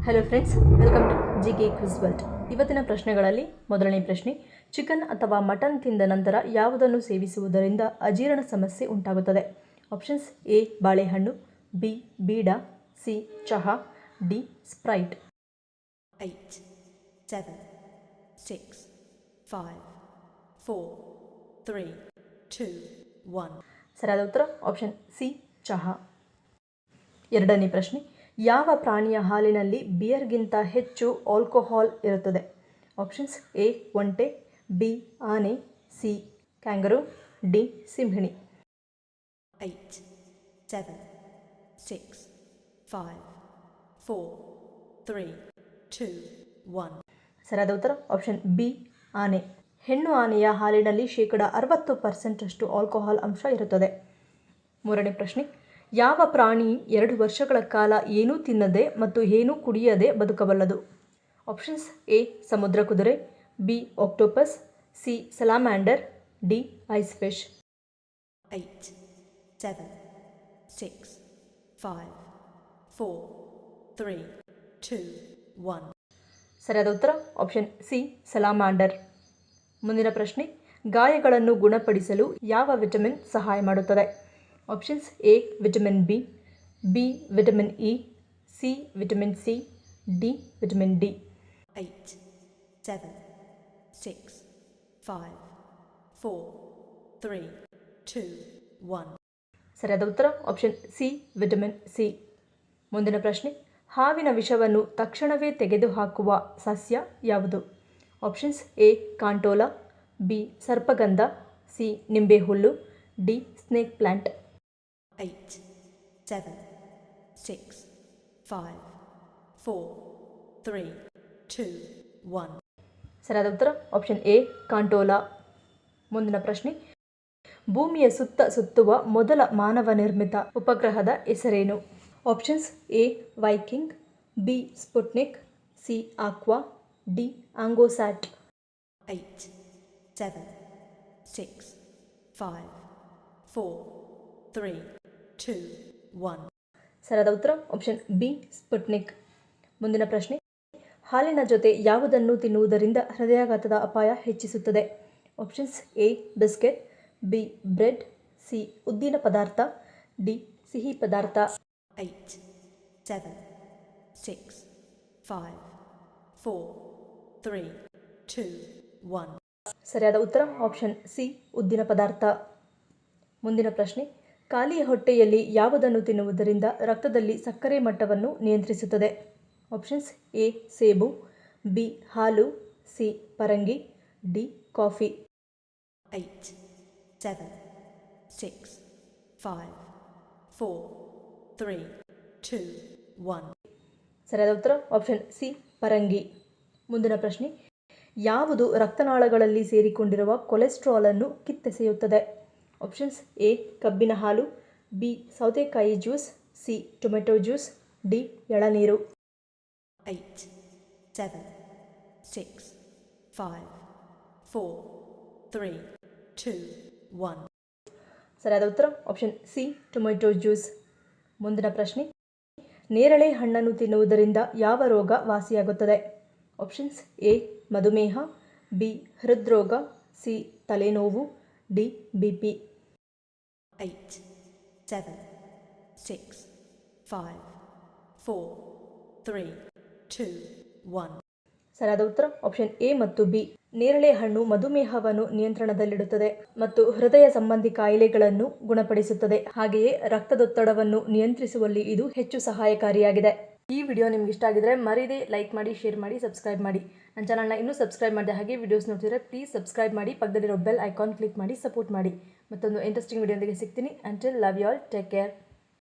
Hello friends, welcome to GK quiz world. ಇವತ್ತಿನ ಪ್ರಶ್ನೆಗಳಲ್ಲಿ ಮೊದಲನೇ ಪ್ರಶ್ನೆ, ಚಿಕನ್ ಅಥವಾ ಮಟನ್ ತಿಂದ ನಂತರ ಯಾವುದನ್ನು ಸೇವಿಸುವುದರಿಂದ ಅಜೀರ್ಣ ಸಮಸ್ಯೆ ಉಂಟಾಗುತ್ತದೆ? ಆಪ್ಷನ್ಸ್: ಎ ಬಾಳೆಹಣ್ಣು, ಬಿ ಬೀಡ, ಸಿ ಚಹಾ, ಡಿ ಸ್ಪ್ರೈಟ್. 8, 7, 6, 5, 4, 3, 2, 1. ಸರಿಯಾದ ಉತ್ತರ ಆಪ್ಷನ್ ಸಿ ಚಹಾ. ಎರಡನೇ ಪ್ರಶ್ನೆ, ಯಾವ ಪ್ರಾಣಿಯ ಹಾಲಿನಲ್ಲಿ ಬಿಯರ್ಗಿಂತ ಹೆಚ್ಚು ಆಲ್ಕೋಹಾಲ್ ಇರುತ್ತದೆ? ಆಪ್ಷನ್ಸ್: ಎ ಒಂಟೆ, ಬಿ ಆನೆ, ಸಿ ಕ್ಯಾಂಗರು, ಡಿ ಸಿಂಹಿಣಿ. 8, 7, 6, 5, 4, 3, 2, 1. ಸರಿಯಾದ ಉತ್ತರ ಆಪ್ಷನ್ ಬಿ ಆನೆ. ಹೆಣ್ಣು ಆನೆಯ ಹಾಲಿನಲ್ಲಿ 60% ಆಲ್ಕೋಹಾಲ್ ಅಂಶ ಇರುತ್ತದೆ. ಮೂರನೇ ಪ್ರಶ್ನೆ, ಯಾವ ಪ್ರಾಣಿ 2 ವರ್ಷಗಳ ಕಾಲ ಏನೂ ತಿನ್ನದೆ ಮತ್ತು ಏನೂ ಕುಡಿಯದೆ ಬದುಕಬಲ್ಲದು? ಆಪ್ಷನ್ಸ್: ಎ ಸಮುದ್ರ ಕುದುರೆ, B octopus, C salamander, D ice fish. 8, 7, 6, 5, 4, 3, 2, 1. ಸರಿಯಾದ ಉತ್ತರ ಆಪ್ಷನ್ ಸಿ ಸಲಾಮ್ಯಾಂಡರ್. ಮುಂದಿನ ಪ್ರಶ್ನೆ, ಗಾಯಗಳನ್ನು ಗುಣಪಡಿಸಲು ಯಾವ ವಿಟಮಿನ್ ಸಹಾಯ ಮಾಡುತ್ತದೆ? Options: A vitamin B, B vitamin E, C vitamin C, D vitamin D. 8, 7, 6, 5, 4, 3, 2, 1. ಸರಿಯಾದ ಉತ್ತರ ಆಪ್ಷನ್ ಸಿ ವಿಟಮಿನ್ ಸಿ. ಮುಂದಿನ ಪ್ರಶ್ನೆ, ಹಾವಿನ ವಿಷವನ್ನು ತಕ್ಷಣವೇ ತೆಗೆದುಹಾಕುವ ಸಸ್ಯ ಯಾವುದು? ಆಪ್ಷನ್ಸ್: ಎ ಕಾಂಟೋಲಾ, ಬಿ ಸರ್ಪಗಂಧ, ಸಿ ನಿಂಬೆಹುಲ್ಲು, ಡಿ ಸ್ನೇಕ್ ಪ್ಲಾಂಟ್. 8, 7, 6, 5, 4, 3, 2, 1. ಸರಿಯಾದ ಉತ್ತರ ಆಪ್ಷನ್ ಎ ಕಾಂಟೋಲಾ. ಮುಂದಿನ ಪ್ರಶ್ನೆ, ಭೂಮಿಯ ಸುತ್ತ ಸುತ್ತುವ ಮೊದಲ ಮಾನವ ನಿರ್ಮಿತ ಉಪಗ್ರಹದ ಹೆಸರೇನು? Options: A Viking, B Sputnik, C Aqua, D AngoSat. 8, 7, 6, 5, 4, 3, 2, 1. ಸರಿಯಾದ ಉತ್ತರ ಆಪ್ಷನ್ ಬಿ ಸ್ಪುಟ್ನಿಕ್. ಮುಂದಿನ ಪ್ರಶ್ನೆ, ಹಾಲಿನ ಜೊತೆ ಯಾವುದನ್ನು ತಿನ್ನುವುದರಿಂದ ಹೃದಯಾಘಾತದ ಅಪಾಯ ಹೆಚ್ಚಿಸುತ್ತದೆ? Options: A biscuit, B bread, C ಉದ್ದಿನ ಪದಾರ್ಥ, ಡಿ ಸಿಹಿ ಪದಾರ್ಥ. 8, 7, 6, 5, 4, 3, 2, 1. ಸರಿಯಾದ ಉತ್ತರ ಆಪ್ಷನ್ ಸಿ ಉದ್ದಿನ ಪದಾರ್ಥ. ಮುಂದಿನ ಪ್ರಶ್ನೆ, ಖಾಲಿ ಹೊಟ್ಟೆಯಲ್ಲಿ ಯಾವುದನ್ನು ತಿನ್ನುವುದರಿಂದ ರಕ್ತದಲ್ಲಿ ಸಕ್ಕರೆ ಮಟ್ಟವನ್ನು ನಿಯಂತ್ರಿಸುತ್ತದೆ? ಆಪ್ಷನ್ಸ್: ಎ ಸೇಬು, ಬಿ ಹಾಲು, ಸಿ ಪರಂಗಿ, ಡಿ ಕಾಫಿ. 8, 7, 6, 5, 4, 3, 2, 1. ಸರಿಯಾದ ಉತ್ತರ ಆಪ್ಷನ್ ಸಿ ಪರಂಗಿ. ಮುಂದಿನ ಪ್ರಶ್ನೆ, ಯಾವುದು ರಕ್ತನಾಳಗಳಲ್ಲಿ ಸೇರಿಕೊಂಡಿರುವ ಕೊಲೆಸ್ಟ್ರಾಲ್ ಅನ್ನು ಕಿತ್ತೆಸೆಯುತ್ತದೆ? ಆಪ್ಷನ್ಸ್: ಎ ಕಬ್ಬಿನ ಹಾಲು, ಬಿ ಸೌತೆಕಾಯಿ juice, C tomato juice, D ಎಳನೀರು. 8, 7, 6, 5, 4, 3, 2, 1. ಸರಿಯಾದ ಉತ್ತರ ಆಪ್ಷನ್ ಸಿ ಟೊಮೆಟೊ ಜ್ಯೂಸ್. ಮುಂದಿನ ಪ್ರಶ್ನೆ, ನೇರಳೆ ಹಣ್ಣನ್ನು ತಿನ್ನುವುದರಿಂದ ಯಾವ ರೋಗ ವಾಸಿಯಾಗುತ್ತದೆ? ಆಪ್ಷನ್ಸ್: ಎ ಮಧುಮೇಹ, ಬಿ ಹೃದ್ರೋಗ, ಸಿ ತಲೆನೋವು, ಡಿ ಬಿಪಿ. 8, 7, 6, 5, 4, 3, 2, 1. ಸರಿಯಾದ ಉತ್ತರ ಆಪ್ಷನ್ ಎ ಮತ್ತು ಬಿ. ನೇರಳೆ ಹಣ್ಣು ಮಧುಮೇಹವನ್ನು ನಿಯಂತ್ರಣದಲ್ಲಿಡುತ್ತದೆ ಮತ್ತು ಹೃದಯ ಸಂಬಂಧಿ ಕಾಯಿಲೆಗಳನ್ನು ಗುಣಪಡಿಸುತ್ತದೆ. ಹಾಗೆಯೇ ರಕ್ತದೊತ್ತಡವನ್ನು ನಿಯಂತ್ರಿಸುವಲ್ಲಿ ಇದು ಹೆಚ್ಚು ಸಹಾಯಕಾರಿಯಾಗಿದೆ. ಈ ವಿಡಿಯೋ ನಿಮ್ಗೆ ಇಷ್ಟ ಆಗಿದ್ರೆ ಮರೀದೆ ಲೈಕ್ ಮಾಡಿ, ಶೇರ್ ಮಾಡಿ, ಸಬ್ಸ್ಕ್ರೈಬ್ ಮಾಡಿ. ನನ್ನ ಚಾನಲ್ನ ಇನ್ನೂ ಸಬ್ಸ್ಕ್ರೈಬ್ ಮಾಡಿದೆ ಹಾಗೆ ವಿಡಿಯೋಸ್ ನೋಡ್ತಿದ್ರೆ ಪ್ಲೀಸ್ ಸಬ್ಸ್ಕ್ರೈಬ್ ಮಾಡಿ, ಪಕ್ಕದಲ್ಲಿರೋ ಬೆಲ್ ಐಕಾನ್ ಕ್ಲಿಕ್ ಮಾಡಿ ಸಪೋರ್ಟ್ ಮಾಡಿ. ಮತ್ತೊಂದು ಇಂಟ್ರೆಸ್ಟಿಂಗ್ ವಿಡಿಯೋದೊಂದಿಗೆ ಸಿಗ್ತೀನಿ. Until love you all, take care.